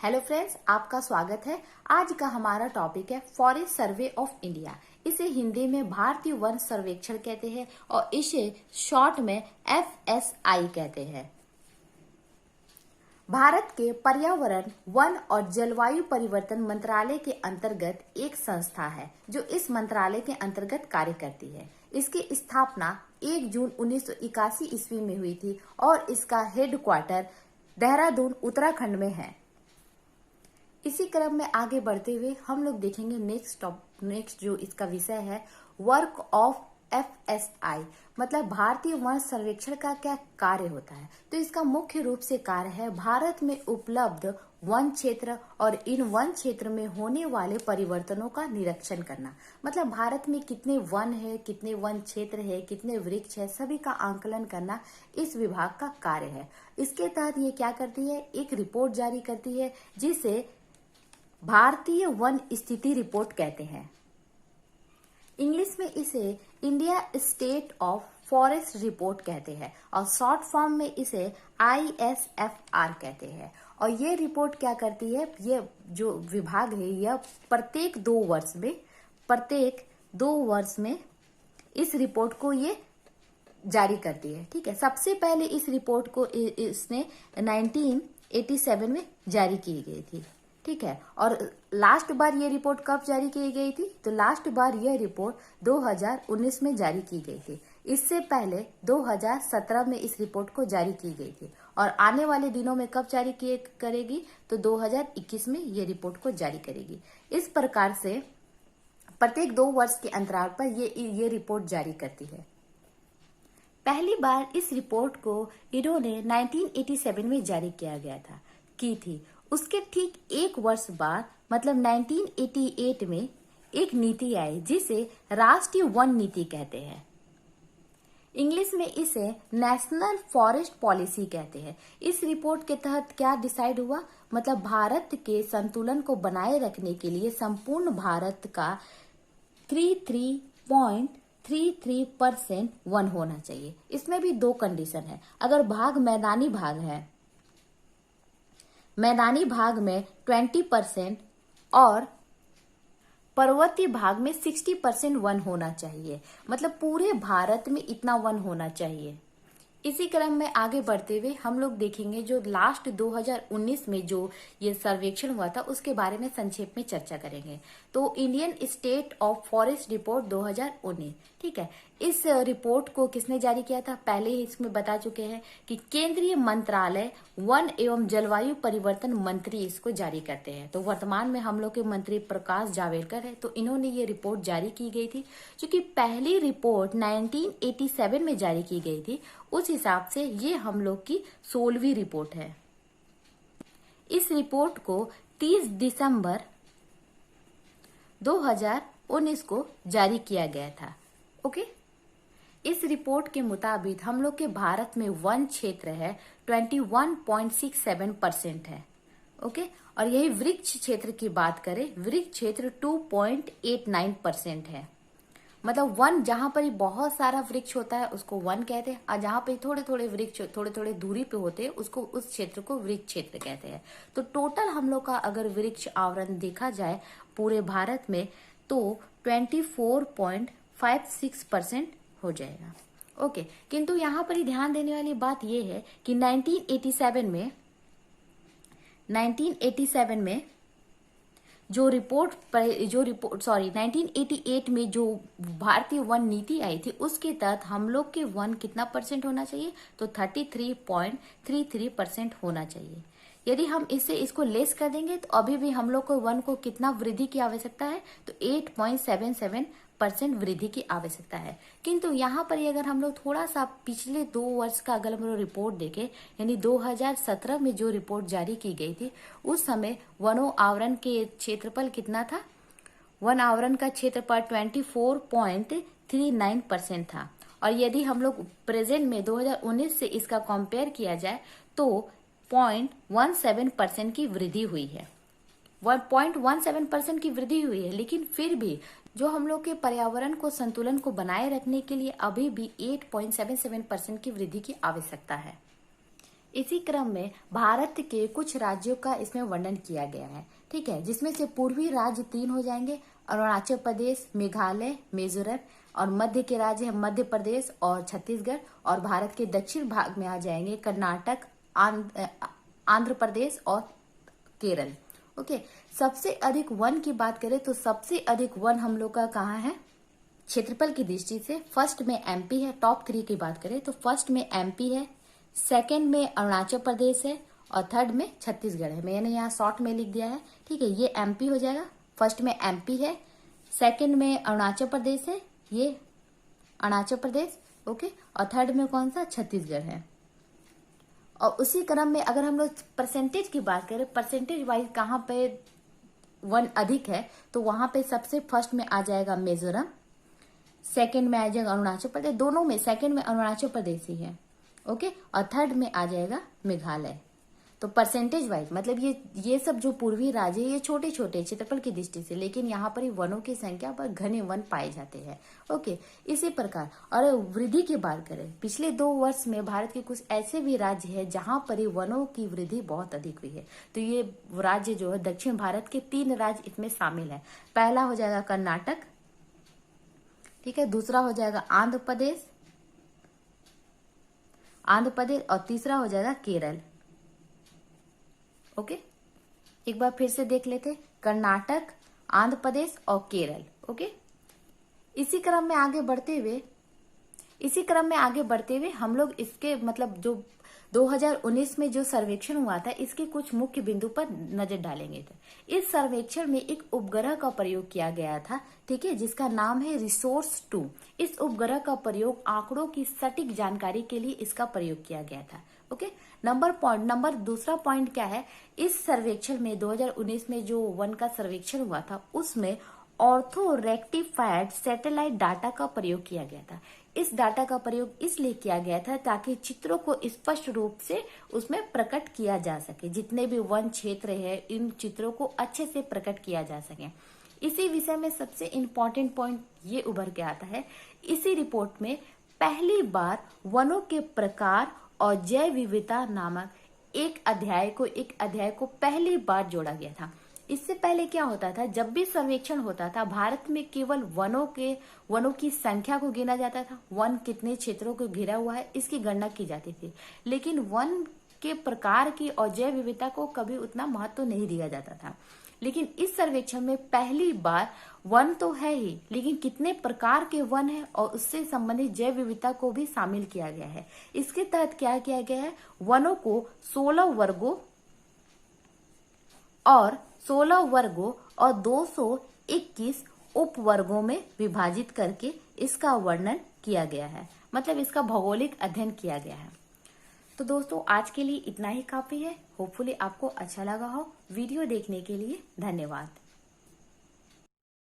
Hello friends, आपका स्वागत है। आज का हमारा टॉपिक है फॉरेस्ट सर्वे ऑफ इंडिया। इसे हिंदी में भारतीय वन सर्वेक्षण कहते हैं और इसे शॉर्ट में FSI कहते हैं। भारत के पर्यावरण, वन और जलवायु परिवर्तन मंत्रालय के अंतर्गत एक संस्था है जो इस मंत्रालय के अंतर्गत कार्य करती है। इसकी स्थापना 1 जून 1981 ईस्वी में हुई थी और इसका हेडक्वार्टर देहरादून, उत्तराखंड में है। इसी क्रम में आगे बढ़ते हुए हम लोग देखेंगे नेक्स्ट जो इसका विषय है वर्क ऑफ FSI, मतलब भारतीय वन सर्वेक्षण का क्या कार्य होता है। तो इसका मुख्य रूप से कार्य है भारत में उपलब्ध वन क्षेत्र और इन वन क्षेत्र में होने वाले परिवर्तनों का निरीक्षण करना। मतलब भारत में कितने वन है, कितने वन क्षेत्र है, कितने वृक्ष है, सभी का आंकलन करना इस विभाग का कार्य है। इसके तहत ये क्या करती है, एक रिपोर्ट जारी करती है जिसे भारतीय वन स्थिति रिपोर्ट कहते हैं। इंग्लिश में इसे India state of forest report कहते हैं और शॉर्ट फॉर्म में इसे ISFR कहते हैं। और ये रिपोर्ट क्या करती है, ये जो विभाग है यह प्रत्येक 2 वर्ष में इस रिपोर्ट को ये जारी करती है। ठीक है, सबसे पहले इस रिपोर्ट को इसने 1987 में जारी की गई थी। ठीक है, और लास्ट बार ये रिपोर्ट कब जारी की गई थी, तो लास्ट बार यह रिपोर्ट 2019 में जारी की गई थी। इससे पहले 2017 में इस रिपोर्ट को जारी की गई थी और आने वाले दिनों में कब जारी करेगी, तो 2021 में ये रिपोर्ट को जारी करेगी। इस प्रकार से प्रत्येक 2 वर्ष के अंतराल पर ये रिपोर्ट जारी करती है। पहली बार इस रिपोर्ट को इन्होंने 1987 में जारी किया गया था थी। उसके ठीक 1 वर्ष बाद मतलब 1988 में एक नीति आई जिसे राष्ट्रीय वन नीति कहते हैं। इंग्लिश में इसे नेशनल फॉरेस्ट पॉलिसी कहते हैं। इस रिपोर्ट के तहत क्या डिसाइड हुआ, मतलब भारत के संतुलन को बनाए रखने के लिए संपूर्ण भारत का 33.33% वन होना चाहिए। इसमें भी 2 कंडीशन है। अगर मैदानी भाग में 20% और पर्वतीय भाग में 60% वन होना चाहिए। मतलब पूरे भारत में इतना वन होना चाहिए। इसी क्रम में आगे बढ़ते हुए हम लोग देखेंगे जो लास्ट 2019 में जो ये सर्वेक्षण हुआ था उसके बारे में संक्षेप में चर्चा करेंगे। तो Indian state of forest report 2019, ठीक है, इस रिपोर्ट को किसने जारी किया था, पहले ही इसमें बता चुके हैं कि केंद्रीय मंत्रालय वन एवं जलवायु परिवर्तन मंत्री इसको जारी करते हैं। तो वर्तमान में हम लोग के मंत्री प्रकाश जावड़ेकर है, तो इन्होंने ये रिपोर्ट जारी की गई थी। क्योंकि पहली रिपोर्ट 1987 में जारी की गई थी, उस हिसाब से ये हम लोग की 16वीं रिपोर्ट है। इस रिपोर्ट को 30 दिसंबर 2019 को जारी किया गया था। ओके, इस रिपोर्ट के मुताबिक हम लोग के भारत में वन क्षेत्र है 21.67% है। ओके, और यही वृक्ष क्षेत्र की बात करें, वृक्ष क्षेत्र 2.89% है। मतलब वन जहां पर बहुत सारा वृक्ष होता है उसको वन कहते हैं और जहां पर थोड़े थोड़े वृक्ष थोड़े थोड़े दूरी पे होते हैं उसको उस क्षेत्र को वृक्ष क्षेत्र कहते हैं। तो टोटल हम लोग का अगर वृक्ष आवरण देखा जाए पूरे भारत में तो 24.56% हो जाएगा। ओके, किंतु यहाँ पर ही ध्यान देने वाली बात यह है कि 1988 में 1988 में जो भारतीय वन नीति आई थी उसके तहत हम लोग के वन कितना % होना चाहिए, तो 33.33% होना चाहिए। यदि हम इसको लेस कर देंगे तो अभी भी हम लोग को वन को कितना वृद्धि की आवश्यकता है, तो 8.77% वृद्धि की आवश्यकता है। किंतु यहाँ पर अगर हम लोग थोड़ा सा पिछले 2 वर्ष का अगर हम लोग रिपोर्ट देखें, यानी 2017 में जो रिपोर्ट जारी की गई थी उस समय वनों आवरण के क्षेत्रफल कितना था, वन आवरण का क्षेत्रफल 24.39% था। और यदि हम लोग प्रेजेंट में 2019 से इसका कंपेयर किया जाए तो 0.17% की वृद्धि हुई है। 0.17% की वृद्धि हुई है, लेकिन फिर भी जो हम लोग के पर्यावरण को संतुलन को बनाए रखने के लिए अभी भी 8.77% की वृद्धि की आवश्यकता है। इसी क्रम में भारत के कुछ राज्यों का इसमें वर्णन किया गया है, ठीक है, जिसमें से पूर्वी राज्य 3 हो जाएंगे, अरुणाचल प्रदेश, मेघालय, मिजोरम, और मध्य के राज्य है मध्य प्रदेश और छत्तीसगढ़, और भारत के दक्षिण भाग में आ जाएंगे कर्नाटक, आंध्र प्रदेश और केरल। ओके, सबसे अधिक वन की बात करें तो सबसे अधिक वन हम लोग का कहाँ है क्षेत्रफल की दृष्टि से? फर्स्ट में एमपी है। टॉप 3 की बात करें तो फर्स्ट में एमपी है, सेकंड में अरुणाचल प्रदेश है और थर्ड में छत्तीसगढ़ है। मैंने यहाँ शॉर्ट में लिख दिया है, ठीक है, ये एमपी हो जाएगा। फर्स्ट में एमपी है, सेकंड में अरुणाचल प्रदेश है, ये अरुणाचल प्रदेश, ओके, और थर्ड में कौन सा? छत्तीसगढ़ है। और उसी क्रम में अगर हम लोग परसेंटेज की बात करें, परसेंटेज वाइज कहाँ पे वन अधिक है, तो वहां पे सबसे फर्स्ट में आ जाएगा मिजोरम, सेकंड में आ जाएगा अरुणाचल प्रदेश, दोनों में सेकंड में अरुणाचल प्रदेश ही है, ओके, और थर्ड में आ जाएगा मेघालय। तो परसेंटेज वाइज मतलब ये सब जो पूर्वी राज्य है ये छोटे छोटे क्षेत्रफल की दृष्टि से, लेकिन यहाँ पर ही वनों की संख्या पर घने वन पाए जाते हैं। ओके, इसी प्रकार और वृद्धि की बात करें, पिछले 2 वर्ष में भारत के कुछ ऐसे भी राज्य है जहां पर ही वनों की वृद्धि बहुत अधिक हुई है। तो ये राज्य जो है दक्षिण भारत के 3 राज्य इसमें शामिल है। पहला हो जाएगा कर्नाटक, ठीक है, दूसरा हो जाएगा आंध्र प्रदेश, और तीसरा हो जाएगा केरल। ओके, एक बार फिर से देख लेते, कर्नाटक, आंध्र प्रदेश और केरल। ओके, इसी क्रम में आगे बढ़ते हुए हम लोग इसके मतलब जो 2019 में जो सर्वेक्षण हुआ था इसके कुछ मुख्य बिंदु पर नजर डालेंगे। इस सर्वेक्षण में एक उपग्रह का प्रयोग किया गया था, ठीक है, जिसका नाम है रिसोर्स 2। इस उपग्रह का प्रयोग आंकड़ों की सटीक जानकारी के लिए इसका प्रयोग किया गया था। ओके, दूसरा पॉइंट क्या है, इस सर्वेक्षण में 2019 में जो वन का सर्वेक्षण हुआ था उसमें ऑर्थो रेक्टिफाइड सैटेलाइट डाटा का प्रयोग किया गया था। इस डाटा का प्रयोग इसलिए किया गया था ताकि चित्रों को स्पष्ट रूप से उसमें प्रकट किया जा सके, जितने भी वन क्षेत्र है इन चित्रों को अच्छे से प्रकट किया जा सके। इसी विषय में सबसे इम्पोर्टेंट पॉइंट ये उभर के आता है, इसी रिपोर्ट में पहली बार वनों के प्रकार और जैव विविधता नामक एक अध्याय को पहली बार जोड़ा गया था। इससे पहले क्या होता था, जब भी सर्वेक्षण होता था भारत में केवल वनों की संख्या को गिना जाता था, वन कितने क्षेत्रों को घिरा हुआ है इसकी गणना की जाती थी, लेकिन वन के प्रकार की और जैव विविधता को कभी उतना महत्व नहीं दिया जाता था। लेकिन इस सर्वेक्षण में पहली बार वन तो है ही, लेकिन कितने प्रकार के वन है और उससे संबंधित जैव विविधता को भी शामिल किया गया है। इसके तहत क्या किया गया है, वनों को 16 वर्गों और 221 उपवर्गों में विभाजित करके इसका वर्णन किया गया है, मतलब इसका भौगोलिक अध्ययन किया गया है। तो दोस्तों आज के लिए इतना ही काफी है। होपफुली आपको अच्छा लगा हो। वीडियो देखने के लिए धन्यवाद।